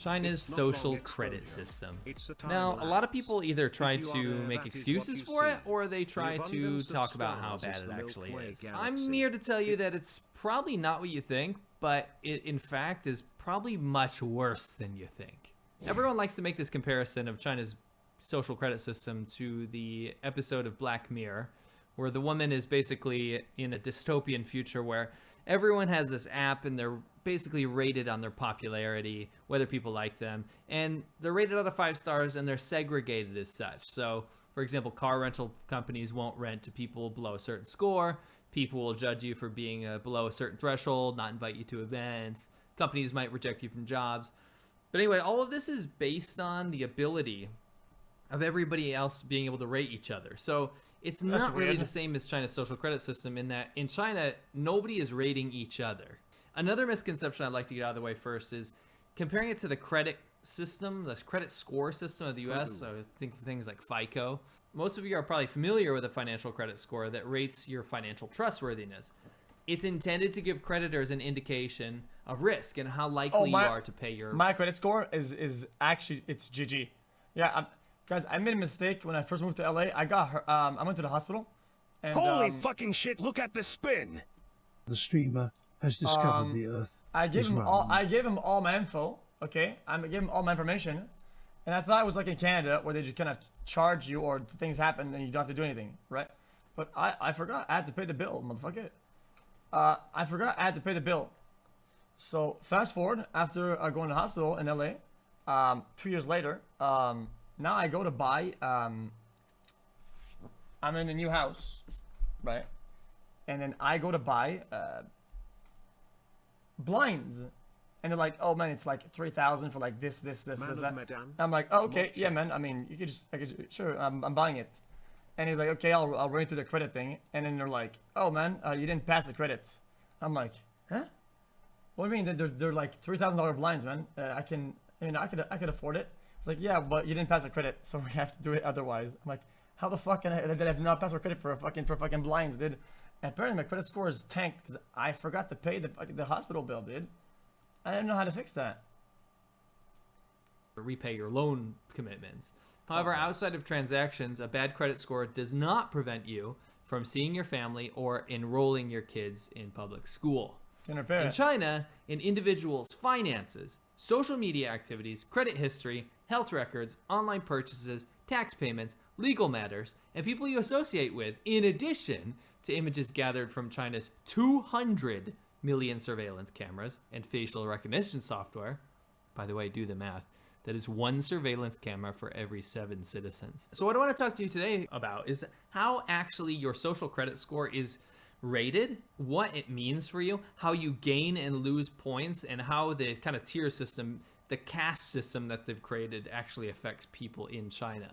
China's social credit system. Now, a lot of people either try to make excuses for it, or they try to talk about how bad it actually is. I'm here to tell you that it's probably not what you think, but it in fact is probably much worse than you think. Everyone likes to make this comparison of China's social credit system to the episode of Black Mirror, where the woman is basically in a dystopian future where everyone has this app and they're basically rated on their popularity, whether people like them, and they're rated out of 5 stars and they're segregated as such. So, for example, car rental companies won't rent to people below a certain score. People will judge you for being below a certain threshold, not invite you to events. Companies might reject you from jobs. But anyway, all of this is based on the ability of everybody else being able to rate each other. So it's not really the same as China's social credit system in that in China, nobody is rating each other. Another misconception I'd like to get out of the way first is comparing it to the credit system, the credit score system of the US. So think of things like FICO. Most of you are probably familiar with a financial credit score that rates your financial trustworthiness. It's intended to give creditors an indication of risk and how likely you are to pay your... My credit score is actually, it's GG. Yeah, guys, I made a mistake when I first moved to LA. I went to the hospital. And, holy fucking shit, look at the spin! The streamer has discovered the Earth. I gave him all my info, okay? I gave him all my information. And I thought it was like in Canada where they just kind of charge you or things happen and you don't have to do anything, right? But I forgot I had to pay the bill, motherfucker. I forgot I had to pay the bill. So fast forward after going to the hospital in LA, 2 years later, now I go to buy, I'm in a new house, right? And then I go to buy blinds. And they're like, oh man, it's like 3,000 for like this, that. I'm like, oh, okay, yeah, man. I mean, you could just, sure, I'm buying it. And he's like, okay, I'll run into the credit thing. And then they're like, oh man, you didn't pass the credit. I'm like, huh? What do you mean? They're like $3,000 blinds, man. I could afford it. It's like, yeah, but you didn't pass the credit, so we have to do it otherwise. I'm like, how the fuck did I not pass my credit for fucking blinds, dude? And apparently my credit score is tanked because I forgot to pay the hospital bill, dude. I didn't know how to fix that. Repay your loan commitments. However, outside of transactions, a bad credit score does not prevent you from seeing your family or enrolling your kids in public school. In China, an individual's finances, social media activities, credit history, health records, online purchases, tax payments, legal matters, and people you associate with, in addition to images gathered from China's 200 million surveillance cameras and facial recognition software. By the way, do the math. That is 1 surveillance camera for every 7 citizens. So what I want to talk to you today about is how actually your social credit score is rated, what it means for you, how you gain and lose points, and how the kind of tier system, the caste system that they've created actually affects people in China.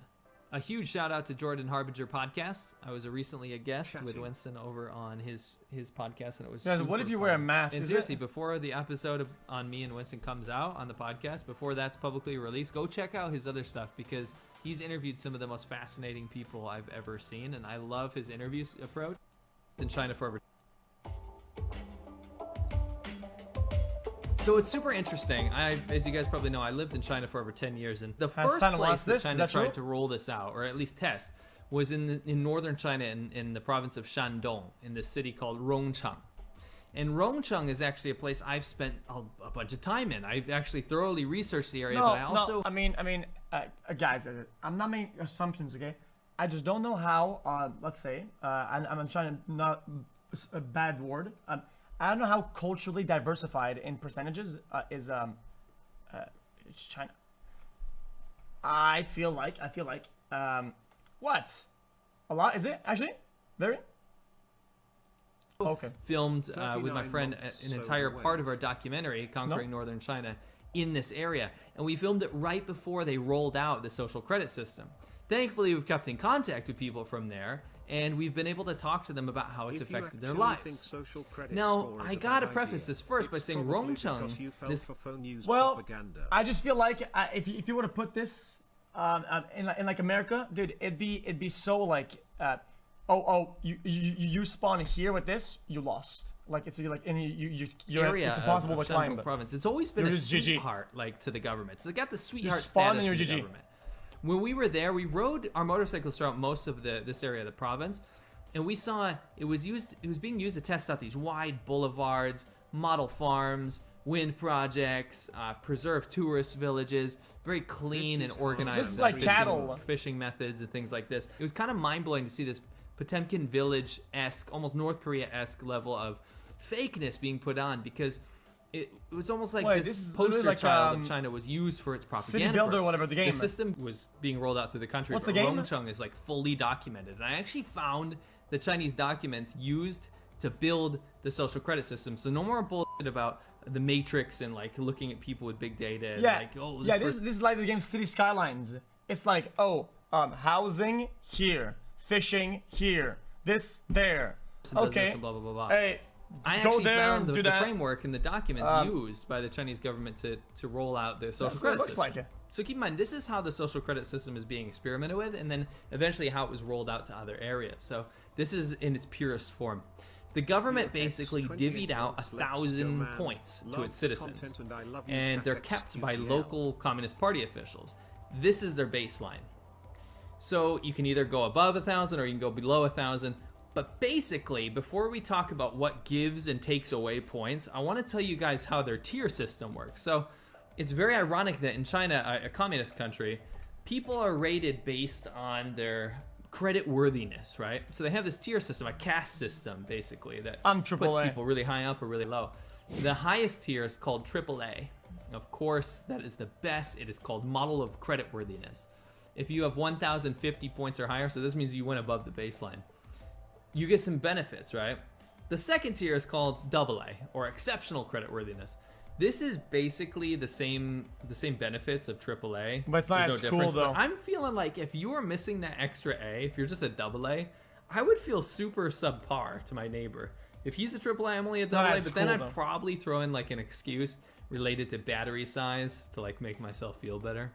A huge shout out to Jordan Harbinger podcast. I was recently a guest with Winston over on his podcast, and it was super what if you fun. wear a mask? And seriously, before the episode on me and Winston comes out on the podcast, before that's publicly released, go check out his other stuff because he's interviewed some of the most fascinating people I've ever seen, and I love his interview approach. In China for over. So it's super interesting. As you guys probably know, I lived in China for over 10 years, and the first place that China tried to roll this out, or at least test, was in northern China, in the province of Shandong, in this city called Rongcheng. And Rongcheng is actually a place I've spent a bunch of time in. I've actually thoroughly researched the area, but I also... guys, I'm not making assumptions, okay? I just don't know how, let's say, I'm trying to not a bad word. I don't know how culturally diversified in percentages is China. I feel like what? A lot? Is it actually? Very? Okay. Filmed with my friend an entire part of our documentary, Conquering Northern China, in this area. And we filmed it right before they rolled out the social credit system. Thankfully, we've kept in contact with people from there, and we've been able to talk to them about how it's affected their lives. Now, I gotta preface this first by saying Rongcheng, I just feel like if you were to put this in like America, dude, it'd be so like, you spawn here with this, you lost. like it's like in your area it's impossible of to climb. Shandong province. It's always been a just GG. sweetheart like to the government. So they got the sweetheart spawn in status your of the GG. government. When we were there, we rode our motorcycles throughout most of this area of the province, and we saw it was being used to test out these wide boulevards, model farms, wind projects, preserve tourist villages, very clean and organized. Just like cattle. Fishing methods and things like this. It was kind of mind-blowing to see this Potemkin Village-esque, almost North Korea-esque level of fakeness being put on, because it was almost like this poster like, child of China was used for its propaganda. City Builder, whatever the game. The system was being rolled out through the country. What's but the game? Rongcheng is like fully documented, and I actually found the Chinese documents used to build the social credit system. So no more bullshit about the Matrix and like looking at people with big data. And Yeah, like, oh, this is like the game City Skylines. It's like, oh, housing here, fishing here, this there. Okay. And blah blah blah blah. Hey. I Go actually there, found do the that. framework and the documents used by the Chinese government to roll out their social That's what it credit looks system. like. So keep in mind, this is how the social credit system is being experimented with, and then eventually how it was rolled out to other areas. So this is in its purest form. The government basically divvied out 1,000 points to its citizens, and they're kept by local Communist Party officials. This is their baseline. So you can either go above 1,000 or you can go below 1,000. But basically, before we talk about what gives and takes away points, I want to tell you guys how their tier system works. So it's very ironic that in China, a communist country, people are rated based on their credit worthiness, right? So they have this tier system, a caste system, basically, that puts AAA. people really high up or really low. The highest tier is called AAA. Of course, that is the best. It is called model of credit worthiness. If you have 1,050 points or higher, so this means you went above the baseline, you get some benefits, right? The second tier is called AA, or exceptional creditworthiness. This is basically the same benefits of AAA. But it's not There's as no cool, difference. though. But I'm feeling like if you are missing that extra A, if you're just a AA, I would feel super subpar to my neighbor. If he's a AAA, I'm only a AA, as but then cool, I'd though. probably throw in like an excuse related to battery size to like make myself feel better.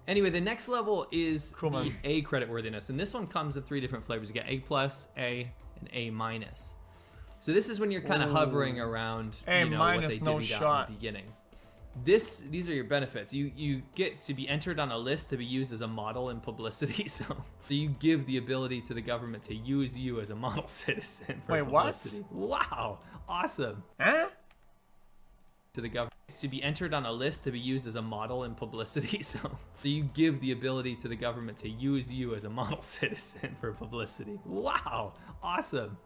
Anyway, the next level is Cool, the man. A creditworthiness, and this one comes in 3 different flavors. You get A+, A, and A-. So this is when you're kind of hovering around, A-, what they no divvied out shot. in the beginning. These are your benefits. You get to be entered on a list to be used as a model in publicity. So you give the ability to the government to use you as a model citizen for Wait, what? publicity. Wow, awesome. Huh? To the government to be entered on a list to be used as a model in publicity. So you give the ability to the government to use you as a model citizen for publicity. Wow, awesome.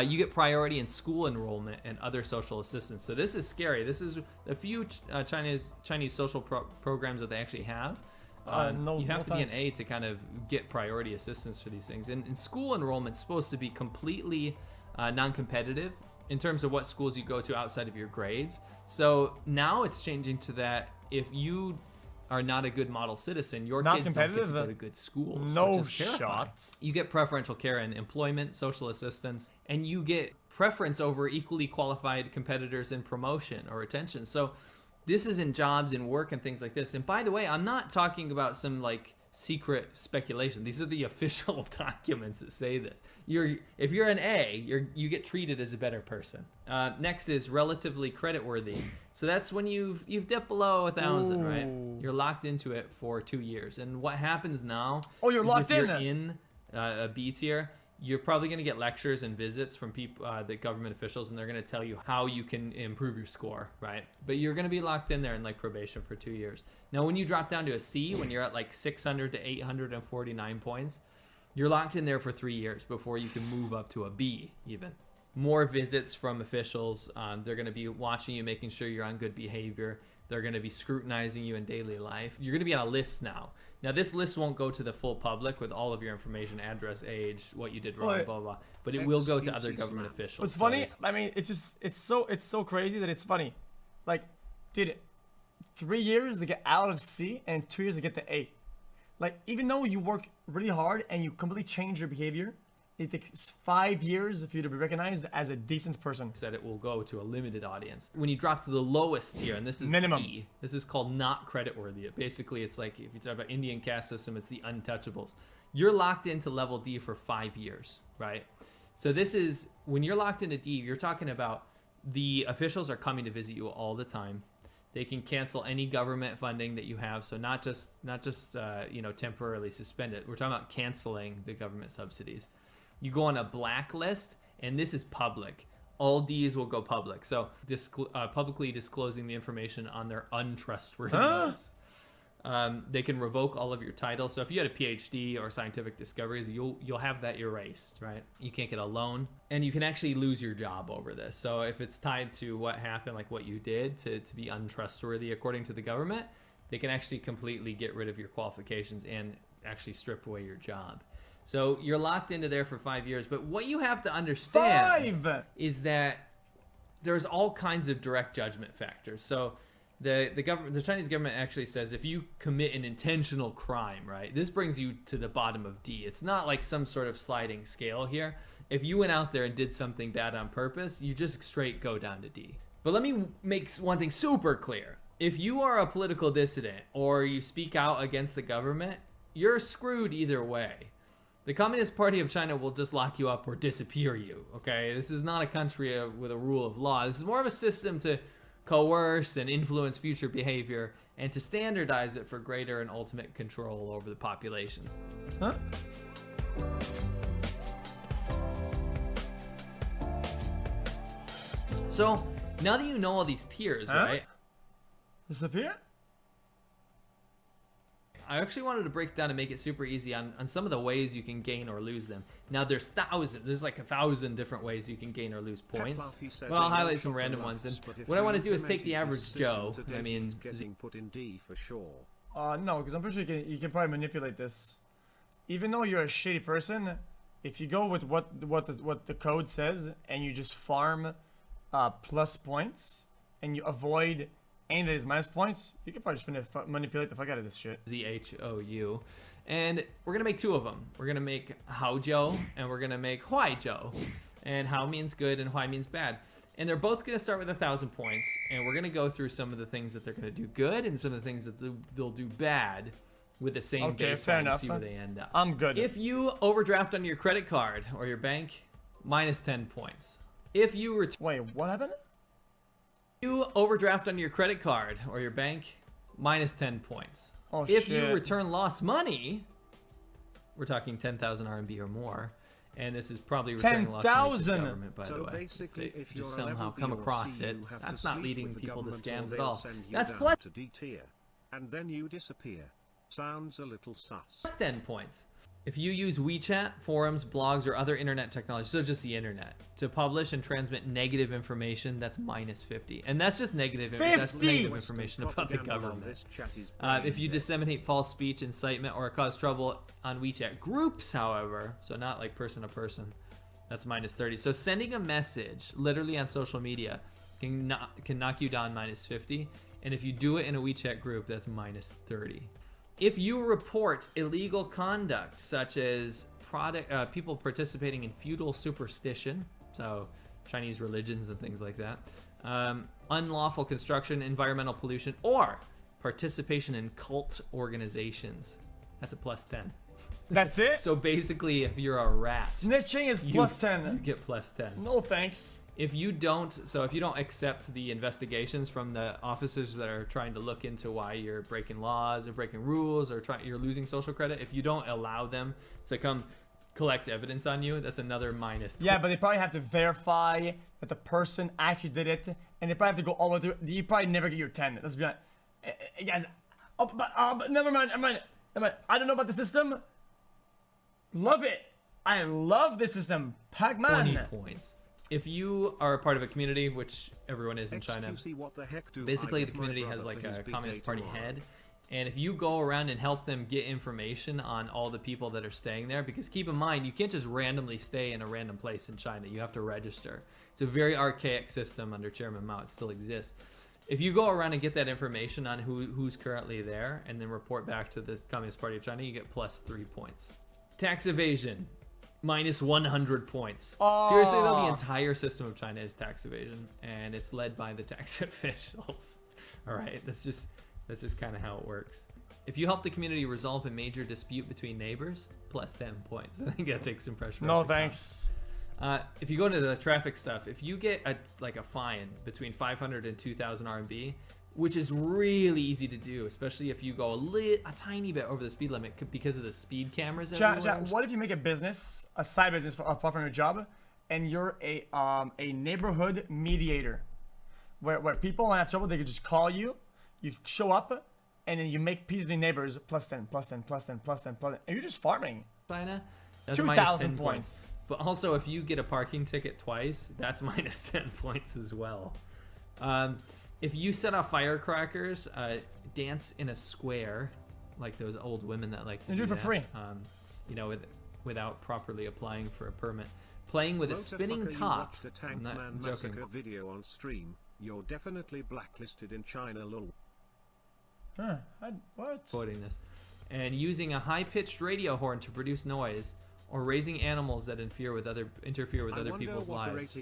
You get priority in school enrollment and other social assistance. So this is scary. This is a few Chinese social programs that they actually have. You have to be an A to kind of get priority assistance for these things. And school enrollment's supposed to be completely non-competitive in terms of what schools you go to outside of your grades. So now it's changing to that if you are not a good model citizen, your Not kids don't get to competitive? go to good schools. No which is terrifying. shots. You get preferential care in employment, social assistance, and you get preference over equally qualified competitors in promotion or retention. So this is in jobs and work and things like this. And by the way, I'm not talking about some like secret speculation. These are the official documents that say this. If you're an A, you get treated as a better person. Next is relatively creditworthy. So that's when you've dipped below 1,000, right? You're locked into it for 2 years. And what happens now? Oh, you're is locked if in. you're in a B tier, you're probably going to get lectures and visits from people, the government officials, and they're going to tell you how you can improve your score, right? But you're going to be locked in there in like probation for 2 years. Now, when you drop down to a C, when you're at like 600 to 849 points, you're locked in there for 3 years before you can move up to a B even. More visits from officials. They're going to be watching you, making sure you're on good behavior. They're going to be scrutinizing you in daily life. You're going to be on a list now. Now, this list won't go to the full public with all of your information, address, age, what you did wrong, Well, blah, blah. But it will go to other government officials. What's So funny? it's- I mean, it's so crazy that it's funny. Like, dude, 3 years to get out of C and 2 years to get to A. Like, even though you work really hard and you completely change your behavior, it takes 5 years for you to be recognized as a decent person. Said it will go to a limited audience. When you drop to the lowest tier, and this is Minimum. D, this is called not creditworthy. Basically, it's like if you talk about Indian caste system, it's the untouchables. You're locked into level D for 5 years, right? So this is, when you're locked into D, you're talking about the officials are coming to visit you all the time. They can cancel any government funding that you have. So not just you know, temporarily suspend it. We're talking about canceling the government subsidies. You go on a blacklist, and this is public. All Ds will go public. So publicly disclosing the information on their untrustworthiness. They can revoke all of your titles. So if you had a PhD or scientific discoveries, you'll have that erased, right? You can't get a loan, and you can actually lose your job over this. So if it's tied to what happened, like what you did to be untrustworthy according to the government, they can actually completely get rid of your qualifications and actually strip away your job. So you're locked into there for 5 years. But what you have to understand is that there's all kinds of direct judgment factors. So the Chinese government actually says if you commit an intentional crime, right, this brings you to the bottom of D. It's not like some sort of sliding scale here. If you went out there and did something bad on purpose, you just straight go down to D. But let me make one thing super clear. If you are a political dissident or you speak out against the government, you're screwed either way. The Communist Party of China will just lock you up or disappear you, okay? This is not a country with a rule of law. This is more of a system to coerce and influence future behavior and to standardize it for greater and ultimate control over the population. Huh? So, now that you know all these tiers, right? Disappear? I actually wanted to break down and make it super easy on some of the ways you can gain or lose them. Now there's like 1,000 different ways you can gain or lose points. Well, I'll highlight some random ones. And what I want to do is take the average Joe. I mean, put in D for sure. No, because I'm pretty sure you can probably manipulate this. Even though you're a shitty person, if you go with what the code says and you just farm plus points and you avoid and it is minus points, you can probably just manipulate the fuck out of this shit. ZHOU. And we're going to make two of them. We're going to make Hao Joe and we're going to make Huai Joe. And Hao means good and Huai means bad. And they're both going to start with 1,000 points. And we're going to go through some of the things that they're going to do good and some of the things that they'll do bad with the same baseline and see where they end up. I'm good. If you overdraft on your credit card or your bank, minus 10 points. If you Wait, what happened? You overdraft on your credit card or your bank, minus 10 points. Oh, if you return lost money, we're talking 10,000 RMB or more, and this is probably returning lost money to the government, by the way. If you somehow come across it, that's not leading people to scams at all. That's plus to D tier, and then you disappear. Sounds a little sus. Plus 10 points. If you use WeChat, forums, blogs, or other internet technology, so just the internet, to publish and transmit negative information, that's minus 50. And that's just negative, that's negative information about the government. If you disseminate false speech, incitement, or cause trouble on WeChat groups, however, so not like person to person, that's minus 30. So sending a message, literally on social media, can knock you down minus 50. And if you do it in a WeChat group, that's minus 30. If you report illegal conduct, such as people participating in feudal superstition, so Chinese religions and things like that, unlawful construction, environmental pollution, or participation in cult organizations, that's a plus 10. That's it? So basically, if you're a rat, snitching is plus 10. You get plus 10. No thanks. If you don't accept the investigations from the officers that are trying to look into why you're breaking laws or breaking rules or you're losing social credit, if you don't allow them to come collect evidence on you, that's another minus 10. Yeah, but they probably have to verify that the person actually did it, and they probably have to go all the way through. You probably never get your 10. Let's be honest. Guys, but never mind. I don't know about the system. Love it. I love this system. Pac-Man. 20 points. If you are a part of a community, which everyone is in China, basically the community has like a Communist Party head. And if you go around and help them get information on all the people that are staying there, because keep in mind, you can't just randomly stay in a random place in China. You have to register. It's a very archaic system under Chairman Mao. It still exists. If you go around and get that information on who's currently there and then report back to the Communist Party of China, you get plus 3 points. Tax evasion. Minus 100 points. Oh. Seriously though, the entire system of China is tax evasion, and it's led by the tax officials. All right, that's just kind of how it works. If you help the community resolve a major dispute between neighbors, plus 10 points. I think that takes some pressure. No thanks. If you go into the traffic stuff, if you get like a fine between 500 and 2,000 RMB, which is really easy to do, especially if you go a tiny bit over the speed limit because of the speed cameras everywhere. What if you make a business, a side business apart from your job, and you're a neighborhood mediator, where people when have trouble, they could just call you, you show up, and then you make peace with the neighbors, plus 10, plus 10, plus 10, plus 10, plus 10, and you're just farming. China, that's 2,000 points. But also, if you get a parking ticket twice, that's minus 10 points as well. If you set off firecrackers, dance in a square, like those old women that like to do it for that, free. You know, without properly applying for a permit. Playing with a spinning top. I'm not joking. Video on stream. You're definitely blacklisted in China, lol. Huh? What? Quoting this. And using a high-pitched radio horn to produce noise, or raising animals that interfere with other people's lives.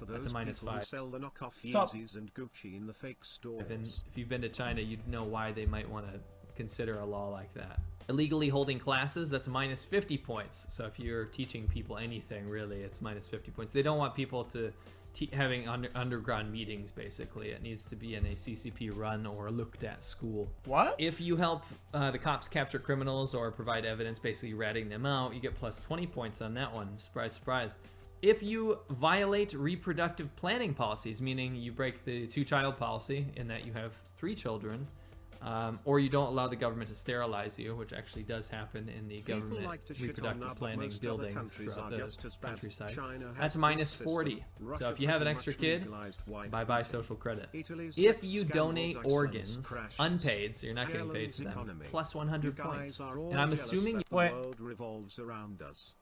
That's a minus 5. Sell the knockoff Yeezys and Gucci in the fake stores. If you've been to China, you'd know why they might want to consider a law like that. Illegally holding classes, that's minus 50 points. So if you're teaching people anything, really, it's minus 50 points. They don't want people to having underground meetings, basically. It needs to be in a CCP run or looked at school. What? If you help the cops capture criminals or provide evidence, basically ratting them out, you get plus 20 points on that one. Surprise, surprise. If you violate reproductive planning policies, meaning you break the 2-child policy in that you have 3 children, or you don't allow the government to sterilize you, which actually does happen in the government reproductive planning buildings throughout the countryside. That's minus 40. So if you have an extra kid, bye-bye social credit. If you donate organs, unpaid, so you're not getting paid for them, plus 100 points. And I'm assuming... the world revolves around us.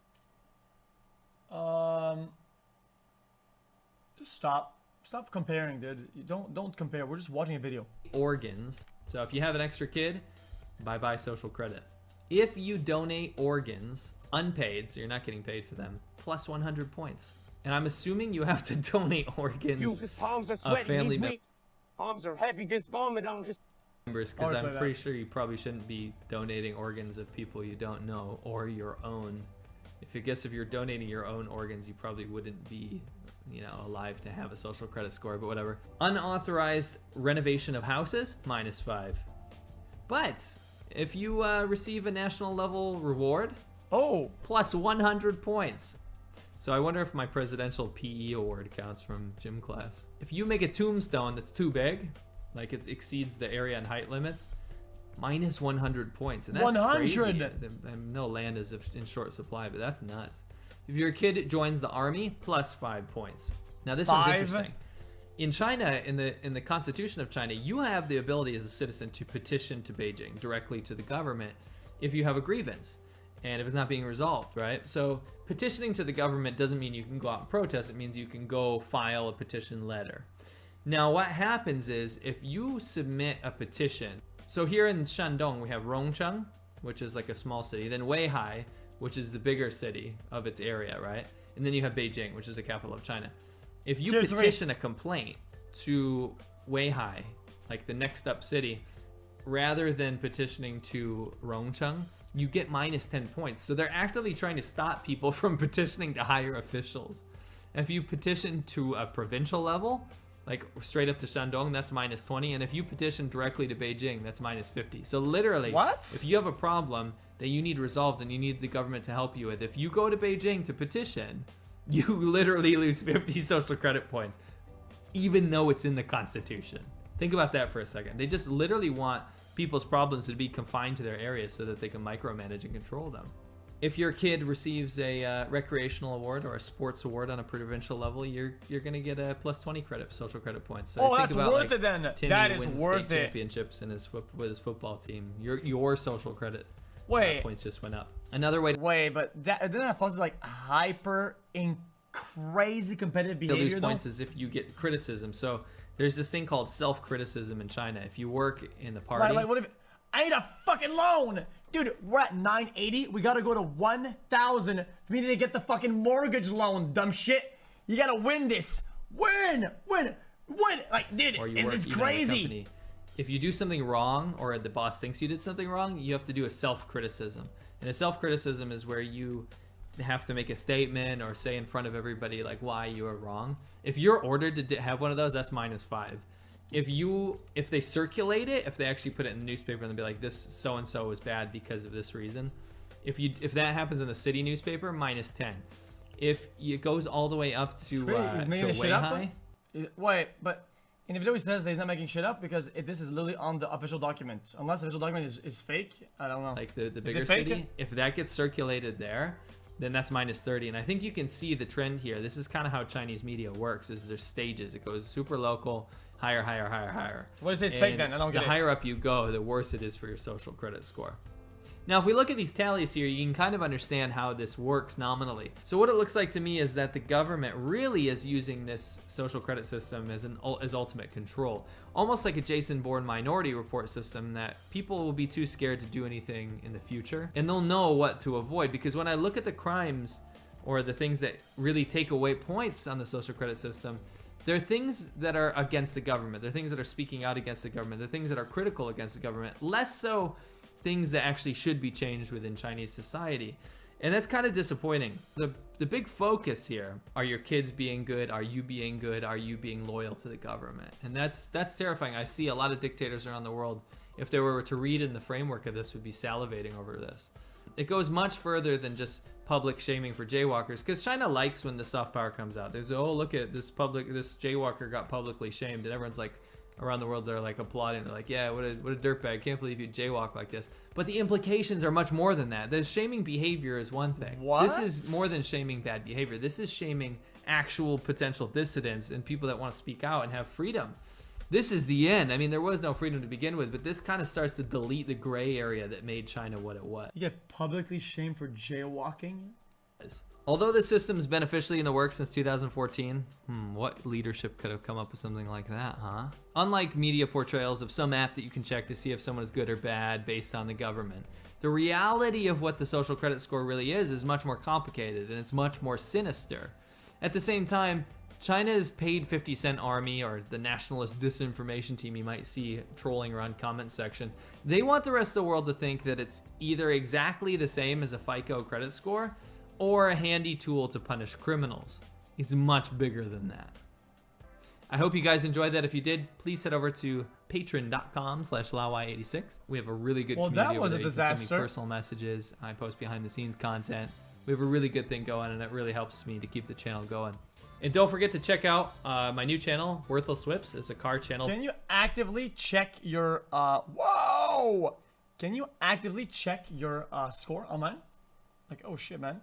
Just stop comparing, dude. You don't compare. We're just watching a video. Organs. So if you have an extra kid, bye-bye social credit. If you donate organs, unpaid, so you're not getting paid for them, plus 100 points. And I'm assuming you have to donate organs his palms are sweaty, family he's weak. Arms are heavy, this vomit on his members, because I'm pretty sure you probably shouldn't be donating organs of people you don't know or your own. If you're donating your own organs, you probably wouldn't be, you know, alive to have a social credit score, but whatever. Unauthorized renovation of houses, minus 5. But if you receive a national level reward, plus 100 points. So I wonder if my presidential PE award counts from gym class. If you make a tombstone that's too big, like it exceeds the area and height limits, minus 100 points. And that's 100. Crazy. No land is in short supply, but that's nuts. If your kid joins the army, plus 5 points. Now this one's interesting. In China, in the Constitution of China, you have the ability as a citizen to petition to Beijing directly to the government if you have a grievance and if it's not being resolved, right? So petitioning to the government doesn't mean you can go out and protest. It means you can go file a petition letter. Now what happens is if you submit a petition, so here in Shandong we have Rongcheng, which is like a small city, then Weihai, which is the bigger city of its area, right? And then you have Beijing, which is the capital of China. If you petition a complaint to Weihai, like the next up city, rather than petitioning to Rongcheng, you get minus 10 points. So they're actively trying to stop people from petitioning to higher officials. If you petition to a provincial level, like straight up to Shandong, that's minus 20. And if you petition directly to Beijing, that's minus 50. So literally, if you have a problem that you need resolved and you need the government to help you with, if you go to Beijing to petition, you literally lose 50 social credit points, even though it's in the Constitution. Think about that for a second. They just literally want people's problems to be confined to their areas so that they can micromanage and control them. If your kid receives a recreational award or a sports award on a provincial level, you're gonna get a plus 20 social credit points. So that's worth it then. Timmy that is wins worth state it. Championships in with his football team. Your social credit points just went up. Another way. But then that falls like hyper crazy competitive behavior. These points is if you get criticism. So there's this thing called self-criticism in China. If you work in the party. Like, what if I need a fucking loan? Dude, we're at 980. We gotta go to 1,000 for me to get the fucking mortgage loan, dumb shit. You gotta win this. Win. Like, dude, this is crazy. If you do something wrong or the boss thinks you did something wrong, you have to do a self-criticism. And a self-criticism is where you have to make a statement or say in front of everybody like why you are wrong. If you're ordered to have one of those, that's -5. If they circulate it, if they actually put it in the newspaper and they be like, this so and so was bad because of this reason, if that happens in the city newspaper, -10. If it goes all the way up to Weihai, wait, but in the video he says that he's not making shit up because this is literally on the official document. Unless the official document is fake, I don't know. like the bigger city, if that gets circulated there, then that's -30. And I think you can see the trend here. This is kind of how Chinese media works, is there's stages. It goes super local, higher, higher, higher, higher. What is it? It's fake then? I don't get it. The higher up you go, the worse it is for your social credit score. Now, if we look at these tallies here, you can kind of understand how this works nominally. So what it looks like to me is that the government really is using this social credit system as ultimate control. Almost like a Jason Bourne Minority Report system, that people will be too scared to do anything in the future. And they'll know what to avoid, because when I look at the crimes or the things that really take away points on the social credit system, they're things that are against the government. They're things that are speaking out against the government. They're things that are critical against the government. Less so things that actually should be changed within Chinese society. And that's kind of disappointing. The big focus here, are your kids being good? Are you being good? Are you being loyal to the government? And that's terrifying. I see a lot of dictators around the world, if they were to read in the framework of this, would be salivating over this. It goes much further than just public shaming for jaywalkers, because China likes when the soft power comes out. There's, oh, look at this jaywalker got publicly shamed, and everyone's like, around the world, they're like applauding. They're like, yeah, what a dirtbag. Can't believe you jaywalk like this. But the implications are much more than that. The shaming behavior is one thing. What? This is more than shaming bad behavior. This is shaming actual potential dissidents and people that want to speak out and have freedom. This is the end. I mean, there was no freedom to begin with, but this kind of starts to delete the gray area that made China what it was. You get publicly shamed for jaywalking? Although this system's been officially in the works since 2014, what leadership could have come up with something like that, huh? Unlike media portrayals of some app that you can check to see if someone is good or bad based on the government, the reality of what the social credit score really is much more complicated, and it's much more sinister. At the same time, China's paid 50-cent army, or the nationalist disinformation team you might see trolling around comment section, they want the rest of the world to think that it's either exactly the same as a FICO credit score, or a handy tool to punish criminals. It's much bigger than that. I hope you guys enjoyed that. If you did, please head over to patreon.com/lawai86. We have a really good community over there. You can send me personal messages. I post behind the scenes content. We have a really good thing going, and it really helps me to keep the channel going. And don't forget to check out my new channel, Worthless Whips. It's a car channel. Can you actively check your, whoa! Can you actively check your score online? Like, oh shit, man.